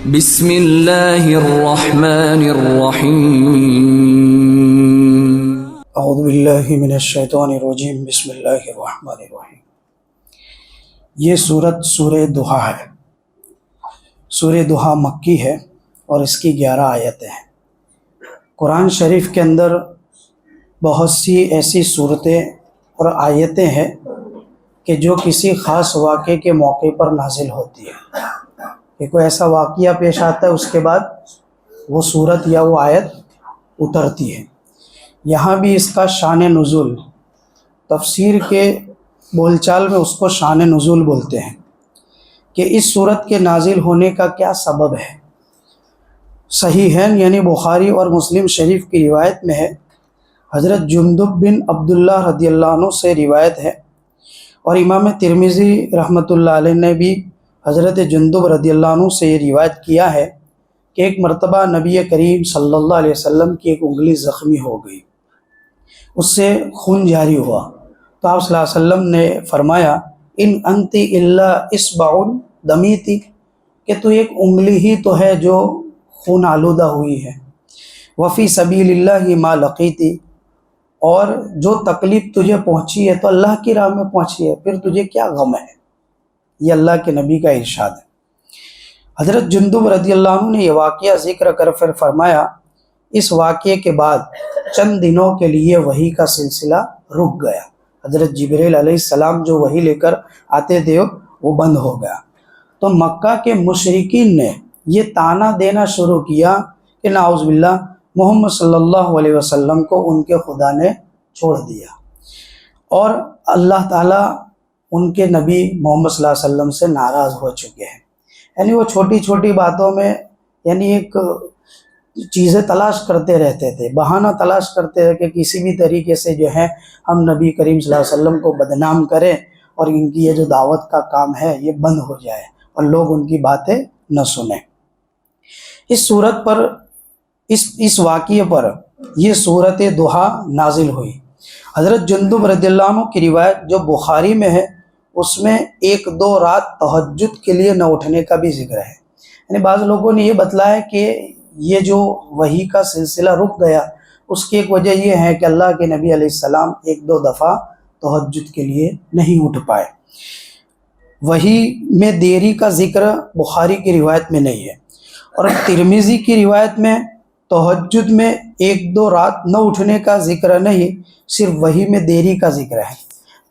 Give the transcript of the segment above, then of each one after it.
بسم اللہ الرحمن الرحیم۔ اعوذ باللہ من الشیطان الرجیم، بسم اللہ الرحمن الرحیم۔ یہ سورت سورہ دحا ہے۔ سورہ دحا مکی ہے اور اس کی 11 آیتیں ہیں۔ قرآن شریف کے اندر بہت سی ایسی صورتیں اور آیتیں ہیں کہ جو کسی خاص واقعے کے موقع پر نازل ہوتی ہے، کہ کوئی ایسا واقعہ پیش آتا ہے، اس کے بعد وہ صورت یا وہ آیت اترتی ہے۔ یہاں بھی اس کا شان نزول، تفسیر کے بول چال میں اس کو شان نزول بولتے ہیں، کہ اس صورت کے نازل ہونے کا کیا سبب ہے۔ صحیحین یعنی بخاری اور مسلم شریف کی روایت میں ہے، حضرت جندب بن عبداللہ رضی اللہ عنہ سے روایت ہے، اور امام ترمذی رحمۃ اللہ علیہ نے بھی حضرت جندب رضی اللہ عنہ سے یہ روایت کیا ہے کہ ایک مرتبہ نبی کریم صلی اللہ علیہ وسلم کی ایک انگلی زخمی ہو گئی، اس سے خون جاری ہوا، تو آپ صلی اللہ علیہ وسلم نے فرمایا ان انت الا اصبع دمیتی، کہ تو ایک انگلی ہی تو ہے جو خون آلودہ ہوئی ہے، وفی سبیل اللہ ما لقیتی، اور جو تکلیف تجھے پہنچی ہے تو اللہ کی راہ میں پہنچی ہے، پھر تجھے کیا غم ہے۔ یہ اللہ کے نبی کا ارشاد ہے۔ حضرت جندب رضی اللہ عنہ نے یہ واقعہ ذکر کر پھر فرمایا اس واقعے کے بعد چند دنوں کے لیے وحی کا سلسلہ رک گیا۔ حضرت جبریل علیہ السلام جو وحی لے کر آتے تھے وہ بند ہو گیا۔ تو مکہ کے مشرکین نے یہ طعنہ دینا شروع کیا کہ نعوذ باللہ محمد صلی اللہ علیہ وسلم کو ان کے خدا نے چھوڑ دیا، اور اللہ تعالیٰ ان کے نبی محمد صلی اللہ علیہ وسلم سے ناراض ہو چکے ہیں۔ یعنی وہ چھوٹی چھوٹی باتوں میں یعنی ایک چیزیں تلاش کرتے رہتے تھے، بہانہ تلاش کرتے ہیں کہ کسی بھی طریقے سے جو ہے ہم نبی کریم صلی اللہ علیہ وسلم کو بدنام کریں اور ان کی یہ جو دعوت کا کام ہے یہ بند ہو جائے اور لوگ ان کی باتیں نہ سنیں۔ اس صورت پر اس واقعے پر یہ سورت دحا نازل ہوئی۔ حضرت جندب رضی اللہ عنہ کی روایت جو بخاری میں ہے، اس میں 1-2 رات تہجد کے لیے نہ اٹھنے کا بھی ذکر ہے۔ یعنی بعض لوگوں نے یہ بتلایا کہ یہ جو وحی کا سلسلہ رک گیا اس کی ایک وجہ یہ ہے کہ اللہ کے نبی علیہ السلام 1-2 دفعہ تہجد کے لیے نہیں اٹھ پائے۔ وحی میں دیری کا ذکر بخاری کی روایت میں نہیں ہے، اور ترمذی کی روایت میں تہجد میں 1-2 رات نہ اٹھنے کا ذکر نہیں، صرف وحی میں دیری کا ذکر ہے۔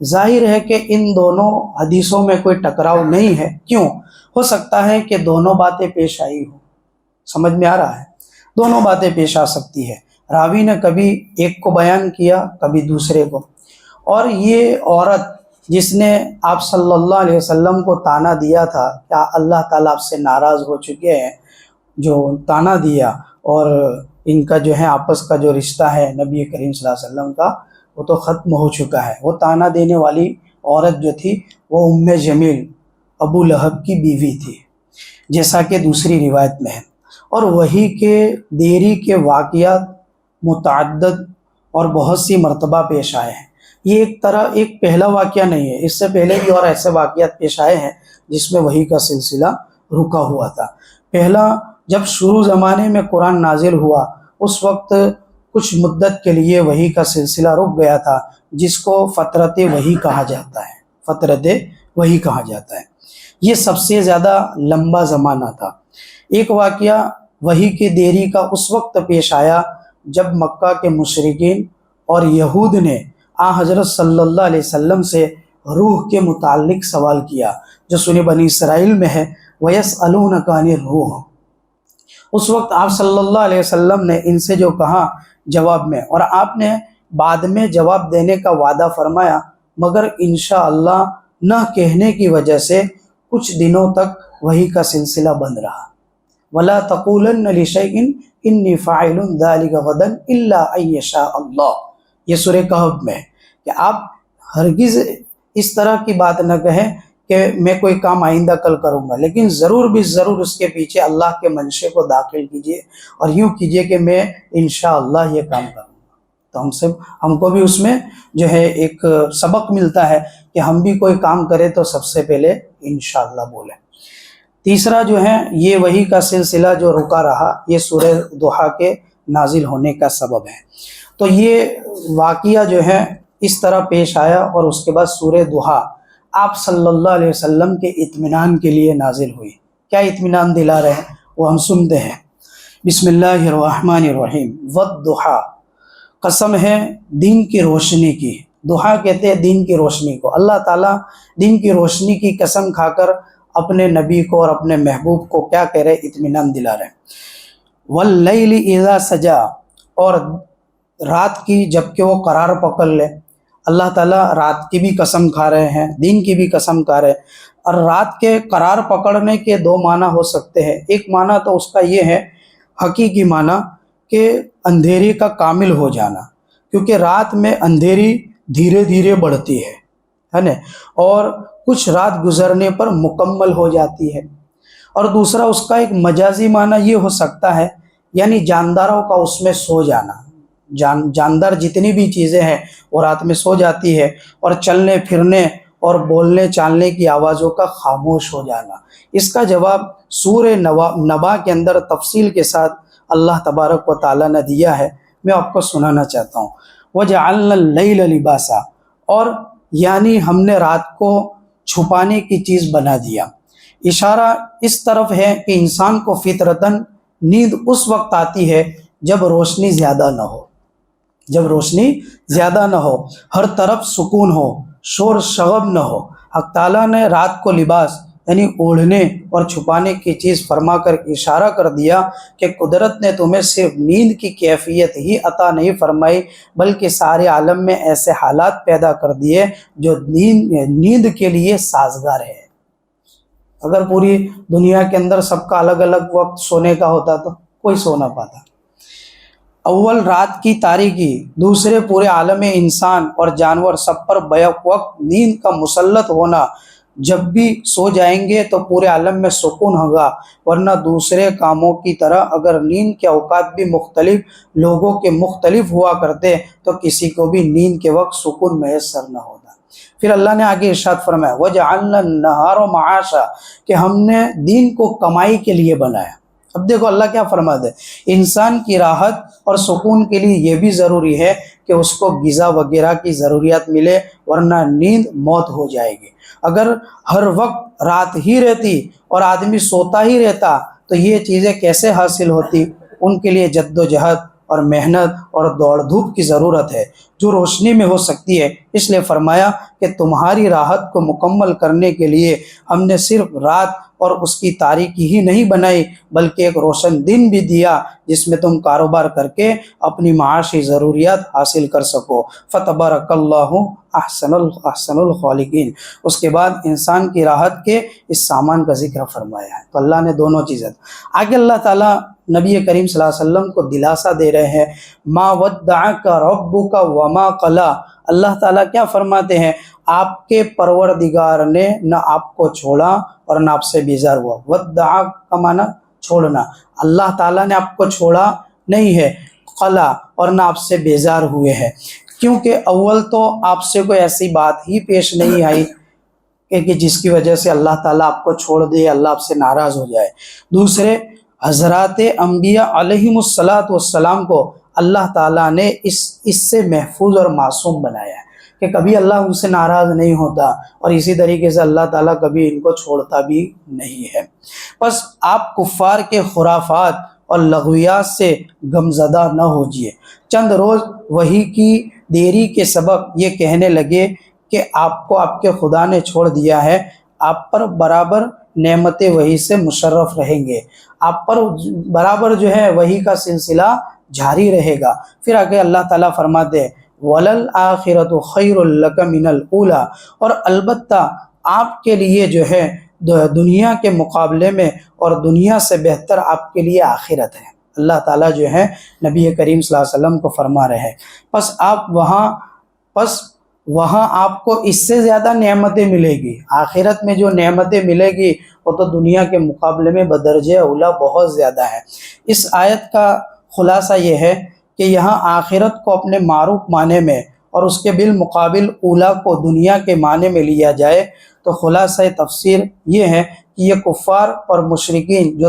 ظاہر ہے کہ ان دونوں حدیثوں میں کوئی ٹکراؤ نہیں ہے۔ کیوں؟ ہو سکتا ہے کہ دونوں باتیں پیش آئی ہوں، سمجھ میں آ رہا ہے؟ دونوں باتیں پیش آ سکتی ہے، راوی نے کبھی ایک کو بیان کیا کبھی دوسرے کو۔ اور یہ عورت جس نے آپ صلی اللہ علیہ وسلم کو طعنہ دیا تھا کہ اللہ تعالیٰ آپ سے ناراض ہو چکے ہیں، جو طعنہ دیا، اور ان کا جو ہے آپس کا جو رشتہ ہے نبی کریم صلی اللہ علیہ وسلم کا وہ تو ختم ہو چکا ہے۔ وہ طعنہ دینے والی عورت جو تھی وہ ام جمیل ابو لہب کی بیوی تھی، جیسا کہ دوسری روایت میں ہے۔ اور وحی کے دیری کے واقعات متعدد اور بہت سی مرتبہ پیش آئے ہیں۔ یہ ایک پہلا واقعہ نہیں ہے، اس سے پہلے بھی اور ایسے واقعات پیش آئے ہیں جس میں وحی کا سلسلہ رکا ہوا تھا۔ پہلا جب شروع زمانے میں قرآن نازل ہوا اس وقت کچھ مدت کے لیے وحی کا سلسلہ رک گیا تھا، جس کو فترت وحی کہا جاتا ہے۔ فترت وحی کہا جاتا ہے، یہ سب سے زیادہ لمبا زمانہ تھا۔ ایک واقعہ وحی کے دیری کا اس وقت پیش آیا جب مکہ کے مشرکین اور یہود نے حضرت صلی اللہ علیہ وسلم سے روح کے متعلق سوال کیا، جو سورہ بنی اسرائیل میں ہے، وَيَسْأَلُونَكَ عَنِ الرُّوحِ۔ اس وقت آپ صلی اللہ علیہ وسلم نے ان سے جو کہا جواب میں، اور آپ نے بعد میں جواب دینے کا وعدہ فرمایا، مگر انشاءاللہ نہ کہنے کی وجہ سے کچھ دنوں تک وحی کا سلسلہ بند رہا۔ وَلَا تَقُولَنَّ لِشَيْءٍ إِنِّي فَاعِلٌ ذَلِكَ غَدًا إِلَّا أَن يَشَاءَ اللَّهُ۔ یہ سورہ کہف میں ہے کہ آپ ہرگز اس طرح کی بات نہ کہیں کہ میں کوئی کام آئندہ کل کروں گا، لیکن ضرور بھی ضرور اس کے پیچھے اللہ کے منشے کو داخل کیجئے اور یوں کیجئے کہ میں انشاءاللہ یہ کام کروں گا۔ تو ہم کو بھی اس میں جو ہے ایک سبق ملتا ہے کہ ہم بھی کوئی کام کریں تو سب سے پہلے انشاءاللہ بولیں۔ تیسرا جو ہے یہ وحی کا سلسلہ جو رکا رہا، یہ سورہ ضحیٰ کے نازل ہونے کا سبب ہے۔ تو یہ واقعہ جو ہے اس طرح پیش آیا، اور اس کے بعد سورہ ضحیٰ آپ صلی اللہ علیہ وسلم کے اطمینان کے لیے نازل ہوئی۔ کیا اطمینان دلا رہے ہیں وہ ہم سنتے ہیں۔ بسم اللہ الرحمن الرحیم۔ والضحیٰ، قسم ہے دین کی روشنی کی۔ ضحیٰ کہتے ہیں دین کی روشنی کو۔ اللہ تعالیٰ دین کی روشنی کی قسم کھا کر اپنے نبی کو اور اپنے محبوب کو کیا کہہ رہے؟ اطمینان دلا رہے ہیں۔ واللیل اذا سجا، اور رات کی جب کہ وہ قرار پکڑ لے۔ اللہ تعالیٰ رات کی بھی قسم کھا رہے ہیں، دین کی بھی قسم کھا رہے ہیں۔ اور رات کے قرار پکڑنے کے دو معنی ہو سکتے ہیں۔ ایک معنی تو اس کا یہ ہے، حقیقی معنی کہ اندھیری کا کامل ہو جانا، کیونکہ رات میں اندھیری دھیرے دھیرے بڑھتی ہے نا، اور کچھ رات گزرنے پر مکمل ہو جاتی ہے۔ اور دوسرا اس کا ایک مجازی معنی یہ ہو سکتا ہے، یعنی جانداروں کا اس میں سو جانا۔ جاندار جتنی بھی چیزیں ہیں وہ رات میں سو جاتی ہے، اور چلنے پھرنے اور بولنے چالنے کی آوازوں کا خاموش ہو جانا۔ اس کا جواب سورہ نبا کے اندر تفصیل کے ساتھ اللہ تبارک و تعالیٰ نے دیا ہے، میں آپ کو سنانا چاہتا ہوں۔ وَجَعَلْنَا اللَّيْلَ لِبَاسًا، اور یعنی ہم نے رات کو چھپانے کی چیز بنا دیا۔ اشارہ اس طرف ہے کہ انسان کو فطرتاً نیند اس وقت آتی ہے جب روشنی زیادہ نہ ہو، جب روشنی زیادہ نہ ہو، ہر طرف سکون ہو، شور شغب نہ ہو۔ حق تعالیٰ نے رات کو لباس یعنی اوڑھنے اور چھپانے کی چیز فرما کر اشارہ کر دیا کہ قدرت نے تمہیں صرف نیند کی کیفیت ہی عطا نہیں فرمائی، بلکہ سارے عالم میں ایسے حالات پیدا کر دیے جو نیند کے لیے سازگار ہے۔ اگر پوری دنیا کے اندر سب کا الگ الگ وقت سونے کا ہوتا تو کوئی سو نہ پاتا۔ اول رات کی تاریکی، دوسرے پورے عالم انسان اور جانور سب پر بیک وقت نیند کا مسلط ہونا۔ جب بھی سو جائیں گے تو پورے عالم میں سکون ہوگا، ورنہ دوسرے کاموں کی طرح اگر نیند کے اوقات بھی مختلف لوگوں کے مختلف ہوا کرتے تو کسی کو بھی نیند کے وقت سکون میسر نہ ہوتا۔ پھر اللہ نے آگے ارشاد فرمایا وَجَعَلْنَا النَّهَارَ مَعَاشًا، کہ ہم نے دین کو کمائی کے لیے بنایا۔ اب دیکھو اللہ کیا فرماتے ہیں، انسان کی راحت اور سکون کے لیے یہ بھی ضروری ہے کہ اس کو غذا وغیرہ کی ضروریات ملے، ورنہ نیند موت ہو جائے گی۔ اگر ہر وقت رات ہی رہتی اور آدمی سوتا ہی رہتا تو یہ چیزیں کیسے حاصل ہوتی؟ ان کے لیے جد و جہد اور محنت اور دوڑ دھوپ کی ضرورت ہے، جو روشنی میں ہو سکتی ہے۔ اس لیے فرمایا کہ تمہاری راحت کو مکمل کرنے کے لیے ہم نے صرف رات اور اس کی تاریکی ہی نہیں بنائی، بلکہ ایک روشن دن بھی دیا جس میں تم کاروبار کر کے اپنی معاشی ضروریات حاصل کر سکو۔ فتبارک اللہ احسن الخالقین۔ اس کے بعد انسان کی راحت کے اس سامان کا ذکر فرمایا ہے۔ تو اللہ نے دونوں چیزیں، آگے اللہ تعالیٰ نبی کریم صلی اللہ علیہ وسلم کو دلاسا دے رہے ہیں، ما ودعک ربک وما قلی۔ اللہ تعالیٰ کیا فرماتے ہیں، آپ کے پروردگار نے نہ آپ کو چھوڑا اور نہ آپ سے بیزار ہوا۔ ودعا کا معنی چھوڑنا، اللہ تعالیٰ نے آپ کو چھوڑا نہیں ہے، قلا، اور نہ آپ سے بیزار ہوئے ہیں، کیونکہ اول تو آپ سے کوئی ایسی بات ہی پیش نہیں آئی کہ جس کی وجہ سے اللہ تعالیٰ آپ کو چھوڑ دے، اللہ آپ سے ناراض ہو جائے۔ دوسرے، حضرات انبیاء علیہم السلام کو اللہ تعالیٰ نے اس سے محفوظ اور معصوم بنایا ہے کہ کبھی اللہ ان سے ناراض نہیں ہوتا، اور اسی طریقے سے اللہ تعالیٰ کبھی ان کو چھوڑتا بھی نہیں ہے۔ بس آپ کفار کے خرافات اور لغویات سے غمزدہ نہ ہوجیے۔ چند روز وحی کی دیری کے سبب یہ کہنے لگے کہ آپ کو آپ کے خدا نے چھوڑ دیا ہے، آپ پر برابر نعمت وحی سے مشرف رہیں گے، آپ پر برابر جو ہے وحی کا سلسلہ جاری رہے گا۔ پھر آگے اللہ تعالیٰ فرماتے ہیں وَلَلْآخِرَةُ خَيْرٌ لَكَ مِنَ الْأُولَىٰ، اور البتہ آپ کے لیے جو ہے دنیا کے مقابلے میں اور دنیا سے بہتر آپ کے لیے آخرت ہے۔ اللہ تعالیٰ جو ہے نبی کریم صلی اللہ علیہ وسلم کو فرما رہے ہیں، پس وہاں آپ کو اس سے زیادہ نعمتیں ملے گی۔ آخرت میں جو نعمتیں ملے گی وہ تو دنیا کے مقابلے میں بدرجہ اولا بہت زیادہ ہے۔ اس آیت کا خلاصہ یہ ہے کہ یہاں آخرت کو اپنے معروف معنی میں اور اس کے بالمقابل اولا کو دنیا کے معنی میں لیا جائے تو خلاصہ تفسیر یہ ہے کہ یہ کفار اور مشرکین جو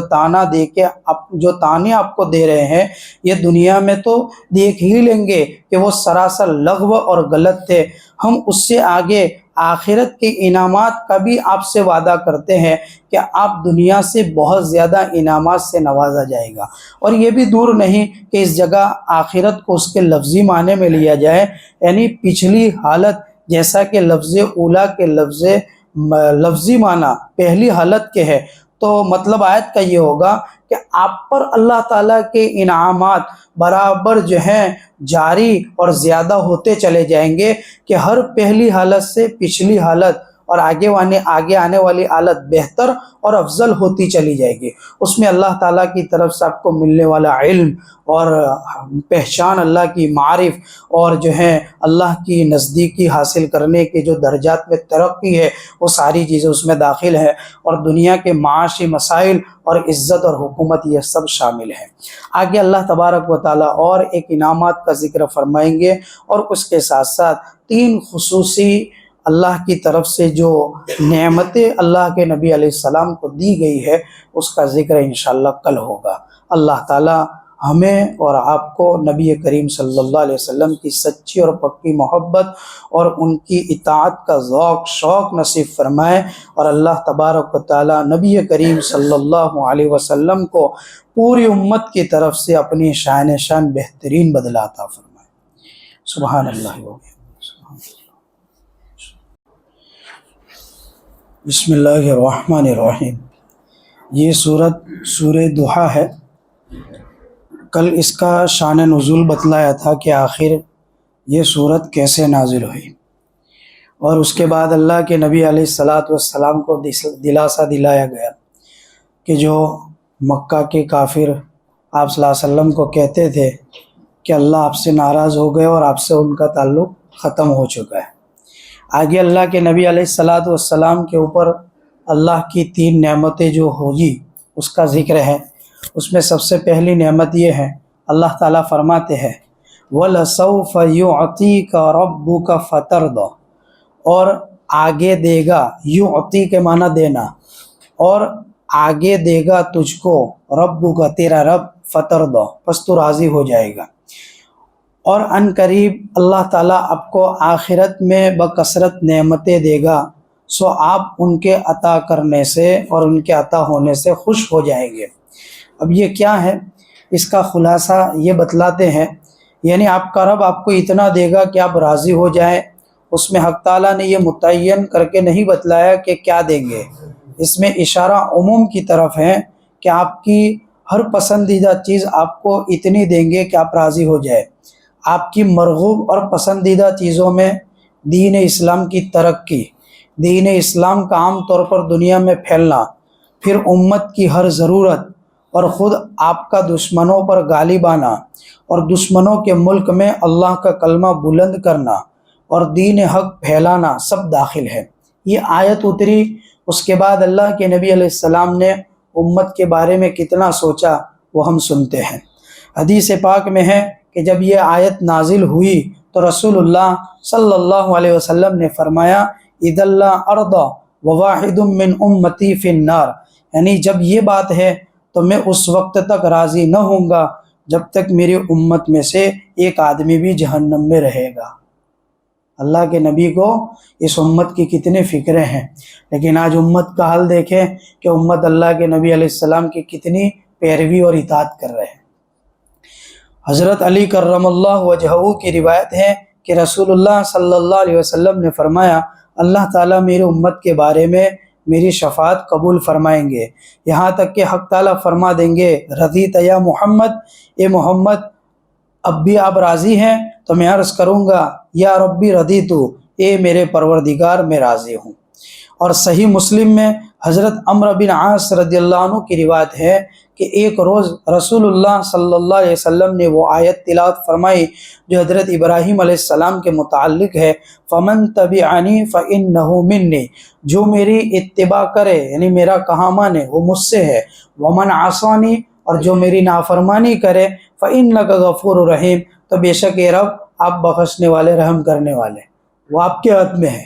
تانے آپ کو دے رہے ہیں، یہ دنیا میں تو دیکھ ہی لیں گے کہ وہ سراسر لغو اور غلط تھے۔ ہم اس سے آگے آخرت کے انعامات کا بھی آپ سے وعدہ کرتے ہیں کہ آپ دنیا سے بہت زیادہ انعامات سے نوازا جائے گا، اور یہ بھی دور نہیں کہ اس جگہ آخرت کو اس کے لفظی معنی میں لیا جائے، یعنی پچھلی حالت، جیسا کہ لفظ اولا کے لفظی معنی پہلی حالت کے ہے، تو مطلب آیت کا یہ ہوگا کہ آپ پر اللہ تعالیٰ کے انعامات برابر جو ہیں جاری اور زیادہ ہوتے چلے جائیں گے، کہ ہر پہلی حالت سے پچھلی حالت اور آگے آنے والی حالت بہتر اور افضل ہوتی چلی جائے گی۔ اس میں اللہ تعالیٰ کی طرف سے آپ کو ملنے والا علم اور پہچان، اللہ کی معارف، اور جو ہے اللہ کی نزدیکی حاصل کرنے کے جو درجات میں ترقی ہے، وہ ساری چیزیں اس میں داخل ہے، اور دنیا کے معاشی مسائل اور عزت اور حکومت یہ سب شامل ہے۔ آگے اللہ تبارک و تعالیٰ اور ایک انعامات کا ذکر فرمائیں گے، اور اس کے ساتھ ساتھ 3 خصوصی اللہ کی طرف سے جو نعمتیں اللہ کے نبی علیہ السلام کو دی گئی ہے، اس کا ذکر انشاءاللہ کل ہوگا۔ اللہ تعالیٰ ہمیں اور آپ کو نبی کریم صلی اللہ علیہ وسلم کی سچی اور پکی محبت اور ان کی اطاعت کا ذوق شوق نصیب فرمائے، اور اللہ تبارک و تعالیٰ نبی کریم صلی اللہ علیہ وسلم کو پوری امت کی طرف سے اپنی شان بہترین بدلہ عطا فرمائے۔ سبحان اللہ و بحمدہ۔ بسم اللہ الرحمن الرحیم۔ یہ سورہ ضحیٰ ہے۔ کل اس کا شان نزول بتلایا تھا کہ آخر یہ سورت کیسے نازل ہوئی، اور اس کے بعد اللہ کے نبی علیہ السلام کو دلاسا دلایا گیا کہ جو مکہ کے کافر آپ صلی اللہ علیہ وسلم کو کہتے تھے کہ اللہ آپ سے ناراض ہو گئے اور آپ سے ان کا تعلق ختم ہو چکا ہے۔ آگے اللہ کے نبی علیہ السلام کے اوپر اللہ کی 3 نعمتیں جو ہوگی اس کا ذکر ہے۔ اس میں سب سے پہلی نعمت یہ ہے، اللہ تعالیٰ فرماتے ہیں وَلَسَوْفَ يُعْطِيكَ رَبُّكَ فَتَرْضَى، اور آگے دے گا، یعطی کے معنی دینا، اور آگے دے گا تجھ کو ربُّكَ تیرا رب، فَتَرْضَى پس تو راضی ہو جائے گا۔ اور ان قریب اللہ تعالیٰ آپ کو آخرت میں بکثرت نعمتیں دے گا، سو آپ ان کے عطا کرنے سے اور ان کے عطا ہونے سے خوش ہو جائیں گے۔ اب یہ کیا ہے، اس کا خلاصہ یہ بتلاتے ہیں، یعنی آپ کا رب آپ کو اتنا دے گا کہ آپ راضی ہو جائیں۔ اس میں حق تعالیٰ نے یہ متعین کر کے نہیں بتلایا کہ کیا دیں گے، اس میں اشارہ عموم کی طرف ہے کہ آپ کی ہر پسندیدہ چیز آپ کو اتنی دیں گے کہ آپ راضی ہو جائیں۔ آپ کی مرغوب اور پسندیدہ چیزوں میں دین اسلام کی ترقی، دین اسلام کا عام طور پر دنیا میں پھیلنا، پھر امت کی ہر ضرورت، اور خود آپ کا دشمنوں پر غالب آنا، اور دشمنوں کے ملک میں اللہ کا کلمہ بلند کرنا اور دین حق پھیلانا سب داخل ہے۔ یہ آیت اتری، اس کے بعد اللہ کے نبی علیہ السلام نے امت کے بارے میں کتنا سوچا وہ ہم سنتے ہیں۔ حدیث پاک میں ہے کہ جب یہ آیت نازل ہوئی تو رسول اللہ صلی اللہ علیہ وسلم نے فرمایا اِذَا اللَّهُ أَرْضَى وَوَاحِدٌ مِّنْ أُمَّتِي فِي النَّارِ، یعنی جب یہ بات ہے تو میں اس وقت تک راضی نہ ہوں گا جب تک میری امت میں سے ایک آدمی بھی جہنم میں رہے گا۔ اللہ کے نبی کو اس امت کی کتنے فکریں ہیں، لیکن آج امت کا حال دیکھیں کہ امت اللہ کے نبی علیہ السلام کی کتنی پیروی اور اطاعت کر رہے ہیں۔ حضرت علی کرم اللہ وجہہ کی روایت ہے کہ رسول اللہ صلی اللہ علیہ وسلم نے فرمایا اللہ تعالیٰ میری امت کے بارے میں میری شفاعت قبول فرمائیں گے، یہاں تک کہ حق تعالیٰ فرما دیں گے رضیت یا محمد، اے محمد اب بھی آپ راضی ہیں؟ تو میں عرض کروں گا یا ربی رضیتو، اے میرے پروردگار میں راضی ہوں۔ اور صحیح مسلم میں حضرت عمرو بن عاص رضی اللہ عنہ کی روایت ہے کہ ایک روز رسول اللہ صلی اللہ علیہ وسلم نے وہ آیت تلاوت فرمائی جو حضرت ابراہیم علیہ السلام کے متعلق ہے، فَمَن تَبِعَنِي فَإِنَّهُ مِنِّي، جو میری اتباع کرے یعنی میرا کہا مانے وہ مجھ سے ہے، وَمَنْ عَصَانِي، اور جو میری نافرمانی کرے فَإِنَّكَ غَفُورٌ رَحِيمٌ، تو بے شک اے رب آپ بخشنے والے رحم کرنے والے، وہ آپ کے ہاتھ میں ہے۔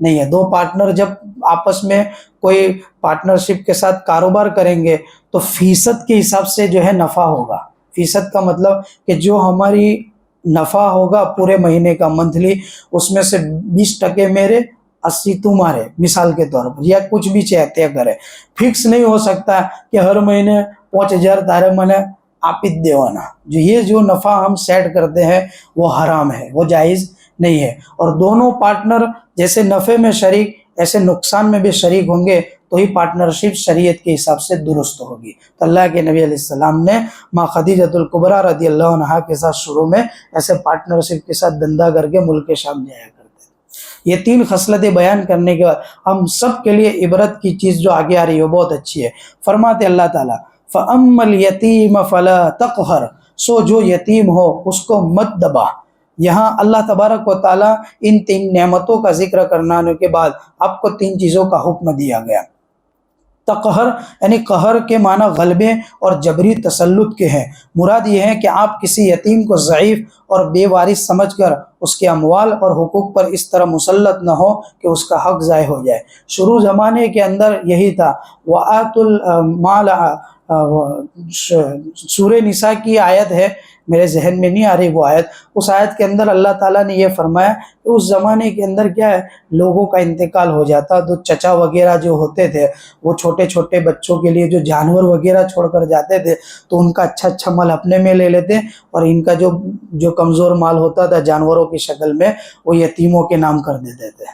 نہیں ہے. دو پارٹنر جب آپس میں کوئی پارٹنرشپ کے ساتھ کاروبار کریں گے تو فیصد کے حساب سے جو ہے نفع ہوگا. فیصد کا مطلب کہ جو ہماری نفع ہوگا پورے مہینے کا منتھلی، اس میں سے 20% میرے 80 تمہارے، مثال کے طور پر، یا کچھ بھی طے کرے. فکس نہیں ہو سکتا کہ ہر مہینے 5000 تارے منے آپ دیوانا. یہ جو نفع ہم سیٹ کرتے ہیں وہ حرام ہے، وہ جائز نہیں ہے. اور دونوں پارٹنر جیسے نفع میں شریک ایسے نقصان میں بھی شریک ہوں گے تو ہی پارٹنرشپ شریعت کے حساب سے درست ہوگی. تو اللہ کے نبی علیہ السلام نے ماں خدیجۃ الکبریٰ رضی اللہ عنہا کے ساتھ شروع میں ایسے پارٹنرشپ کے ساتھ دندہ کر کے ملک شام جایا کرتے. یہ 3 خصلتیں بیان کرنے کے بعد ہم سب کے لیے عبرت کی چیز جو آگے آ رہی ہے وہ بہت اچھی ہے. فرماتے اللہ تعالیٰ فَأَمَّا الْيَتِيمَ فَلَا تَقْهَرْ، سو جو یتیم ہو اس کو مت دبا. یہاں اللہ تبارک و تعالیٰ ان 3 نعمتوں کا ذکر کرنے کے بعد آپ کو 3 چیزوں کا حکم دیا گیا. تقہر یعنی قہر کے معنی غلبے اور جبری تسلط کے ہیں. مراد یہ ہے کہ آپ کسی یتیم کو ضعیف اور بے وارث سمجھ کر اس کے اموال اور حقوق پر اس طرح مسلط نہ ہو کہ اس کا حق ضائع ہو جائے. شروع زمانے کے اندر یہی تھا. وَآتُوا الْمَالَ، سورہ نساء کی آیت ہے، میرے ذہن میں نہیں آ رہی وہ آیت. اس آیت کے اندر اللہ تعالیٰ نے یہ فرمایا کہ اس زمانے کے اندر کیا ہے، لوگوں کا انتقال ہو جاتا تو چچا وغیرہ جو ہوتے تھے وہ چھوٹے چھوٹے بچوں کے لیے جو جانور وغیرہ چھوڑ کر جاتے تھے تو ان کا اچھا مال اپنے میں لے لیتے، اور ان کا جو کمزور مال ہوتا تھا جانوروں کی شکل میں وہ یتیموں کے نام کر دیتے تھے.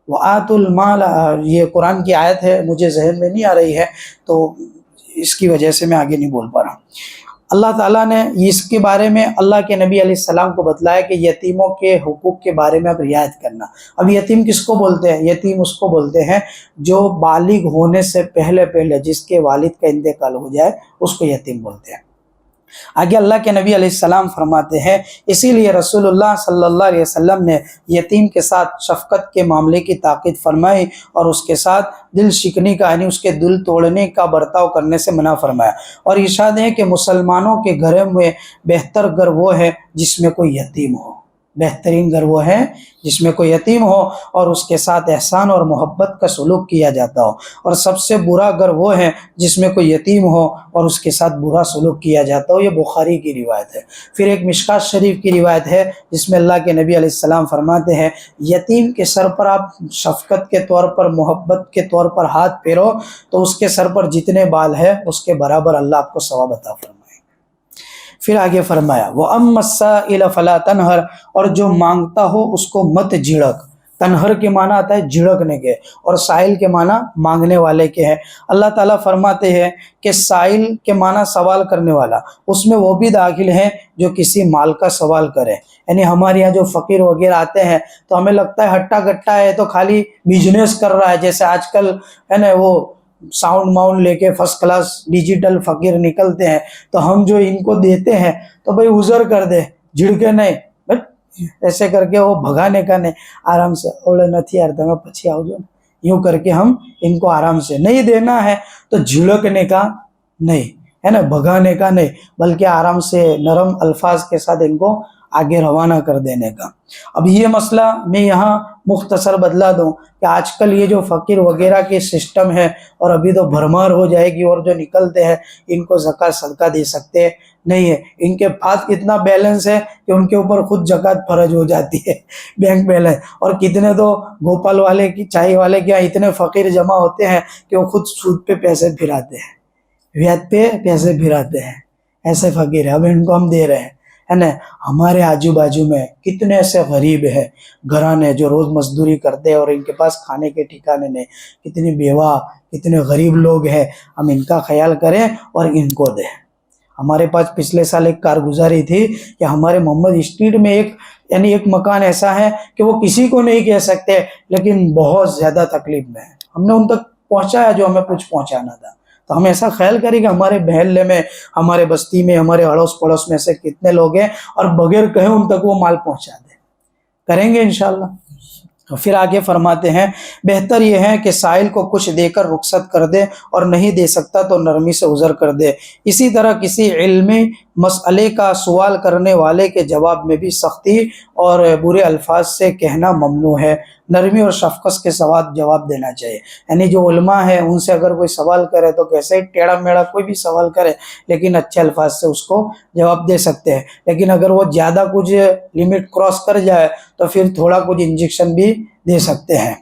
وَآتُوا الْمَالَ، یہ قرآن کی آیت ہے، مجھے ذہن میں نہیں آ رہی ہے تو اس کی وجہ سے میں آگے نہیں بول پا رہا. اللہ تعالیٰ نے اس کے بارے میں اللہ کے نبی علیہ السلام کو بتلایا کہ یتیموں کے حقوق کے بارے میں اب رعایت کرنا. اب یتیم کس کو بولتے ہیں؟ یتیم اس کو بولتے ہیں جو بالغ ہونے سے پہلے جس کے والد کا انتقال ہو جائے اس کو یتیم بولتے ہیں. آگے اللہ کے نبی علیہ السلام فرماتے ہیں اسی لیے رسول اللہ صلی اللہ علیہ وسلم نے یتیم کے ساتھ شفقت کے معاملے کی تاکید فرمائی اور اس کے ساتھ دل شکنی کا یعنی اس کے دل توڑنے کا برتاؤ کرنے سے منع فرمایا. اور ارشاد ہے کہ مسلمانوں کے گھر میں بہتر گھر وہ ہے جس میں کوئی یتیم ہو. بہترین گھر وہ ہے جس میں کوئی یتیم ہو اور اس کے ساتھ احسان اور محبت کا سلوک کیا جاتا ہو. اور سب سے برا گھر وہ ہے جس میں کوئی یتیم ہو اور اس کے ساتھ برا سلوک کیا جاتا ہو. یہ بخاری کی روایت ہے. پھر ایک مشکات شریف کی روایت ہے جس میں اللہ کے نبی علیہ السلام فرماتے ہیں یتیم کے سر پر آپ شفقت کے طور پر محبت کے طور پر ہاتھ پھیرو تو اس کے سر پر جتنے بال ہے اس کے برابر اللہ آپ کو ثواب عطا فرمائے. پھر آگے فرمایا وَأَمَّا السَّائِلَ فَلَا تَنْهَرْ، اور جو مانگتا ہو اس کو مت جھڑک. تنہر کے معنی آتا ہے جھڑکنے کے اور سائل کے معنی مانگنے والے کے ہیں. اللہ تعالیٰ فرماتے ہیں کہ سائل کے معنی سوال کرنے والا، اس میں وہ بھی داخل ہیں جو کسی مال کا سوال کرے. یعنی ہمارے یہاں جو فقیر وغیرہ آتے ہیں تو ہمیں لگتا ہے ہٹا کٹا ہے تو خالی بزنس کر رہا ہے، جیسے آج کل ہے نا وہ ساؤنڈ ماؤنڈ لے کے فرسٹ کلاس ڈیجیٹل فقیر نکلتے ہیں تو ہم جو ان کو دیتے ہیں تو بھائی عذر کر دے، جھڑکے نہیں، ایسے کر کے وہ بھگانے کا نہیں، آرام سے اوڑے نتھی یار تمہیں پچھی آؤ جو یوں کر کے ہم ان کو آرام سے نہیں دینا ہے. تو جھڑکنے کا نہیں ہے نا، بھگانے کا نہیں، بلکہ آرام سے نرم الفاظ کے ساتھ ان کو آگے روانہ کر دینے کا. اب یہ مسئلہ میں یہاں مختصر بدلا دوں کہ آج کل یہ جو فقیر وغیرہ کے سسٹم ہے اور ابھی تو بھرمار ہو جائے گی، اور جو نکلتے ہیں ان کو زکوٰۃ صدقہ دے سکتے نہیں ہے. ان کے پاس اتنا بیلنس ہے کہ ان کے اوپر خود زکوٰۃ فرض ہو جاتی ہے بینک بیلنس. اور کتنے تو گوپال والے کی چائے والے کے اتنے فقیر جمع ہوتے ہیں کہ وہ خود سود پہ پیسے پھراتے ہیں، بیعت پہ پیسے پھراتے ہیں. ایسے فقیر ہیں، اب ان کو ہم دے رہے ہیں ہے نا. ہمارے آجو باجو میں کتنے ایسے غریب ہیں گھرانے جو روز مزدوری کرتے ہیں اور ان کے پاس کھانے کے ٹھکانے نہیں. کتنی بیوہ، کتنے غریب لوگ ہیں. ہم ان کا خیال کریں اور ان کو دیں. ہمارے پاس پچھلے سال ایک کارگزاری تھی کہ ہمارے محمد اسٹریٹ میں ایک مکان ایسا ہے کہ وہ کسی کو نہیں کہہ سکتے لیکن بہت زیادہ تکلیف میں ہے. ہم نے ان تک پہنچایا جو ہمیں کچھ پہنچانا تھا. تو ہم ایسا خیال کریں کہ ہمارے محلے میں، ہمارے بستی میں، ہمارے اڑوس پڑوس میں سے کتنے لوگ ہیں اور بغیر کہیں ان تک وہ مال پہنچا دیں. کریں گے انشاءاللہ. پھر آگے فرماتے ہیں بہتر یہ ہے کہ سائل کو کچھ دے کر رخصت کر دے اور نہیں دے سکتا تو نرمی سے عذر کر دے. اسی طرح کسی علمی مسئلے کا سوال کرنے والے کے جواب میں بھی سختی اور برے الفاظ سے کہنا ممنوع ہے، نرمی اور شفقت کے ساتھ جواب دینا چاہیے۔ یعنی جو علماء ہیں ان سے اگر کوئی سوال کرے تو کیسے ٹیڑھا میڑھا کوئی بھی سوال کرے لیکن اچھے الفاظ سے اس کو جواب دے سکتے ہیں، لیکن اگر وہ زیادہ کچھ لمٹ کراس کر جائے تو پھر تھوڑا کچھ انجیکشن بھی دے سکتے ہیں۔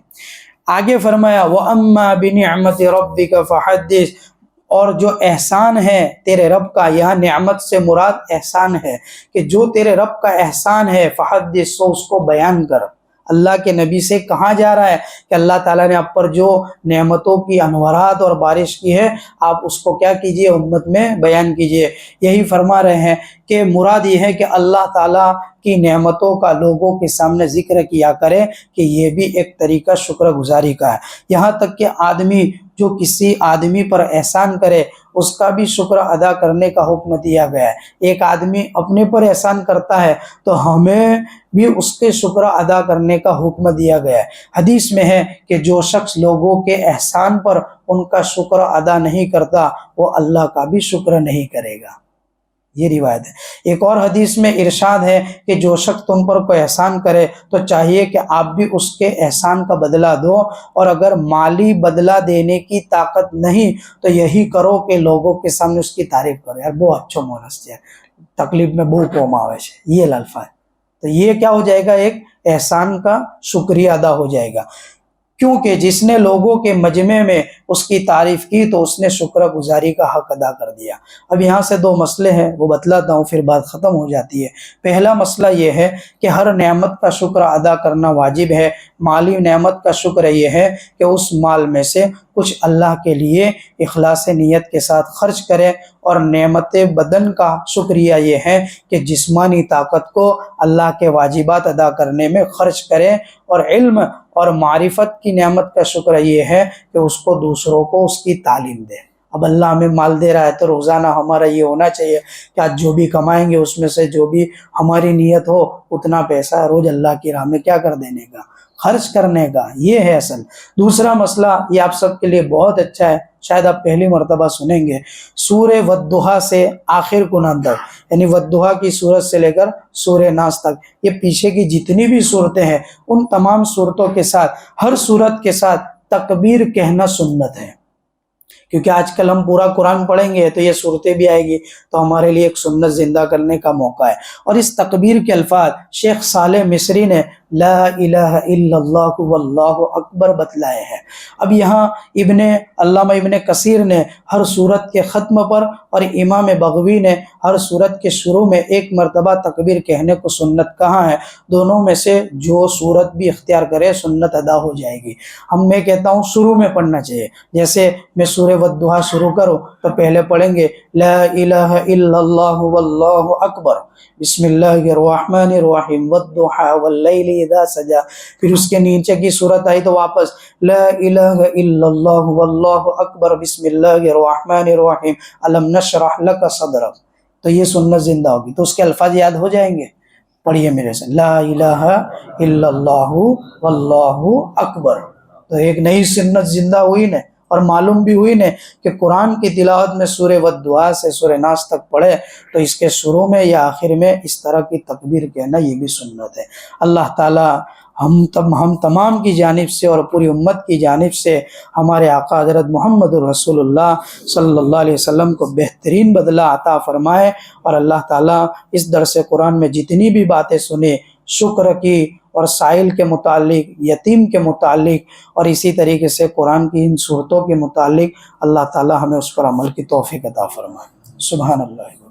آگے فرمایا وَأَمَّا بِنِعْمَةِ رَبِّكَ فَحَدِّثْ، اور جو احسان ہے تیرے رب کا، یہاں نعمت سے مراد احسان ہے کہ جو تیرے رب کا احسان ہے، فحدث، سو اس کو بیان کر۔ اللہ کے نبی سے کہا جا رہا ہے کہ اللہ تعالیٰ نے آپ پر جو نعمتوں کی انوارات اور بارش کی ہے آپ اس کو کیا کیجئے، امت میں بیان کیجئے۔ یہی فرما رہے ہیں کہ مراد یہ ہے کہ اللہ تعالیٰ کی نعمتوں کا لوگوں کے سامنے ذکر کیا کرے کہ یہ بھی ایک طریقہ شکر گزاری کا ہے۔ یہاں تک کہ آدمی جو کسی آدمی پر احسان کرے اس کا بھی شکر ادا کرنے کا حکم دیا گیا ہے۔ ایک آدمی اپنے پر احسان کرتا ہے تو ہمیں بھی اس کے شکر ادا کرنے کا حکم دیا گیا ہے۔ حدیث میں ہے کہ جو شخص لوگوں کے احسان پر ان کا شکر ادا نہیں کرتا وہ اللہ کا بھی شکر نہیں کرے گا، یہ روایت ہے۔ ایک اور حدیث میں ارشاد ہے کہ جو شخص تم پر کوئی احسان کرے تو چاہیے کہ آپ بھی اس کے احسان کا بدلہ دو، اور اگر مالی بدلہ دینے کی طاقت نہیں تو یہی کرو کہ لوگوں کے سامنے اس کی تعریف کرو، یار بہت اچھا مونس ہے، تکلیف میں بہت کوماوش ہے، یہ الفاظ، تو یہ کیا ہو جائے گا، ایک احسان کا شکریہ ادا ہو جائے گا، کیونکہ جس نے لوگوں کے مجمع میں اس کی تعریف کی تو اس نے شکر گزاری کا حق ادا کر دیا۔ اب یہاں سے دو مسئلے ہیں وہ بتلاتا ہوں، پھر بات ختم ہو جاتی ہے۔ پہلا مسئلہ یہ ہے کہ ہر نعمت کا شکر ادا کرنا واجب ہے۔ مالی نعمت کا شکر یہ ہے کہ اس مال میں سے کچھ اللہ کے لیے اخلاص نیت کے ساتھ خرچ کرے، اور نعمت بدن کا شکریہ یہ ہے کہ جسمانی طاقت کو اللہ کے واجبات ادا کرنے میں خرچ کرے، اور علم اور معرفت کی نعمت کا شکر یہ ہے کہ اس کو دوسروں کو اس کی تعلیم دے۔ اب اللہ ہمیں مال دے رہا ہے تو روزانہ ہمارا یہ ہونا چاہیے کہ آج جو بھی کمائیں گے اس میں سے جو بھی ہماری نیت ہو اتنا پیسہ روز اللہ کی راہ میں کیا کر دینے کا، خرچ کرنے کا، یہ ہے اصل۔ دوسرا مسئلہ یہ آپ سب کے لیے بہت اچھا ہے، شاید آپ پہلی مرتبہ سنیں گے، سورہ والضحیٰ سے آخر کنان تک، یعنی والضحیٰ کی صورت سے لے کر سورہ ناس تک، یہ پیچھے کی جتنی بھی صورتیں ہیں ان تمام صورتوں کے ساتھ، ہر صورت کے ساتھ تکبیر کہنا سنت ہے، کیونکہ آج کل ہم پورا قرآن پڑھیں گے تو یہ صورتیں بھی آئے گی، تو ہمارے لیے ایک سنت زندہ کرنے کا موقع ہے۔ اور اس تکبیر کے الفاظ شیخ صالح مصری نے لا الہ الا اللہ واللہ اکبر بتلائے ہیں۔ اب یہاں علامہ ابن کثیر نے ہر صورت کے ختم پر اور امام بغوی نے ہر صورت کے شروع میں ایک مرتبہ تکبیر کہنے کو سنت کہا ہے۔ دونوں میں سے جو صورت بھی اختیار کرے سنت ادا ہو جائے گی۔ میں کہتا ہوں شروع میں پڑھنا چاہیے، جیسے میں سورہ والضحیٰ شروع کروں تو پہلے پڑھیں گے لا الہ الا اللہ واللہ اکبر، بسم اللہ الرحمن الرحیم والضحیٰ واللیل اذا سجا، پھر اس کے نیچے کی صورت آئی تو واپس لا الہ الا اللہ واللہ اکبر، بسم اللہ الرحمن الرحیم الم نشرح لک صدرک، تو یہ سنت زندہ ہوگی، تو اس کے الفاظ یاد ہو جائیں گے۔ پڑھیے میرے سے لا الہ الا اللہ واللہ اکبر، تو ایک نئی سنت زندہ ہوئی نا، اور معلوم بھی ہوئی نے کہ قرآن کی تلاوت میں سورہ والضحیٰ سے سورہ ناس تک پڑھے تو اس کے شروع میں یا آخر میں اس طرح کی تکبیر کہنا یہ بھی سنت ہے۔ اللہ تعالی ہم تمام کی جانب سے اور پوری امت کی جانب سے ہمارے آقا حضرت محمد رسول اللہ صلی اللہ علیہ وسلم کو بہترین بدلہ عطا فرمائے، اور اللہ تعالیٰ اس درس قرآن میں جتنی بھی باتیں سنے شکر کی اور سائل کے متعلق، یتیم کے متعلق، اور اسی طریقے سے قرآن کی ان صورتوں کے متعلق اللہ تعالیٰ ہمیں اس پر عمل کی توفیق عطا فرمائے۔ سبحان اللہ۔